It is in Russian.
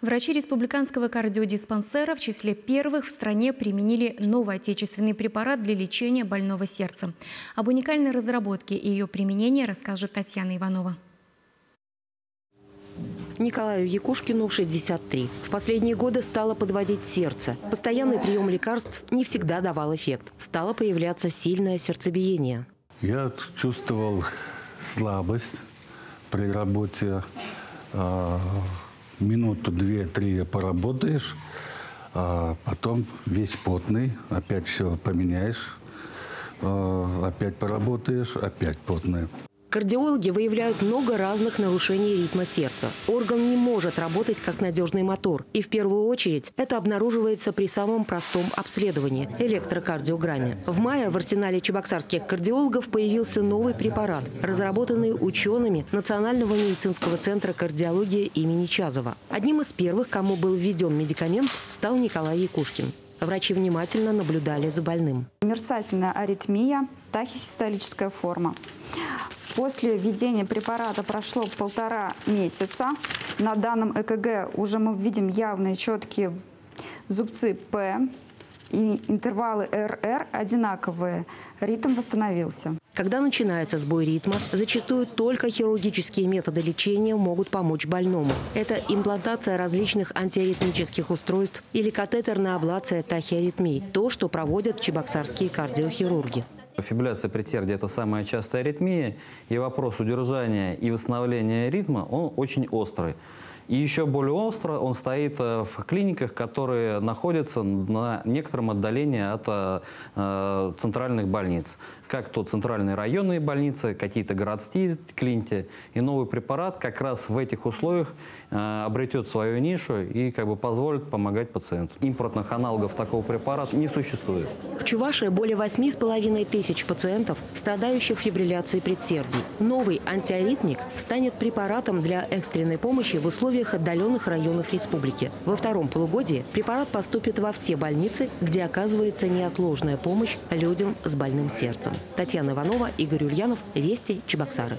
Врачи республиканского кардиодиспансера в числе первых в стране применили новый отечественный препарат для лечения больного сердца. Об уникальной разработке и ее применении расскажет Татьяна Иванова. Николаю Якушкину 63. В последние годы стало подводить сердце. Постоянный прием лекарств не всегда давал эффект. Стало появляться сильное сердцебиение. Я чувствовал слабость при работе. Минуту, 2-3 поработаешь, а потом весь потный, опять все поменяешь, опять поработаешь, опять потный. Кардиологи выявляют много разных нарушений ритма сердца. Орган не может работать как надежный мотор. И в первую очередь это обнаруживается при самом простом обследовании – электрокардиограмме. В мае в арсенале чебоксарских кардиологов появился новый препарат, разработанный учеными Национального медицинского центра кардиологии имени Чазова. Одним из первых, кому был введен медикамент, стал Николай Якушкин. Врачи внимательно наблюдали за больным. Мерцательная аритмия, тахисистолическая форма. После введения препарата прошло 1,5 месяца. На данном ЭКГ уже мы видим явные четкие зубцы П и интервалы РР одинаковые. Ритм восстановился. Когда начинается сбой ритма, зачастую только хирургические методы лечения могут помочь больному. Это имплантация различных антиаритмических устройств или катетерная аблация тахиаритмий. То, что проводят чебоксарские кардиохирурги. Фибрилляция предсердия – это самая частая аритмия, и вопрос удержания и восстановления ритма, он очень острый. И еще более остро он стоит в клиниках, которые находятся на некотором отдалении от центральных больниц. Как то центральные районные больницы, какие-то городские клиники. И новый препарат как раз в этих условиях обретет свою нишу и позволит помогать пациенту. Импортных аналогов такого препарата не существует. В Чувашии более 8,5 тысяч пациентов, страдающих фибрилляцией предсердий. Новый антиаритмик станет препаратом для экстренной помощи в условиях отдаленных районов республики. Во втором полугодии препарат поступит во все больницы, где оказывается неотложная помощь людям с больным сердцем. Татьяна Иванова, Игорь Ульянов, Вести, Чебоксары.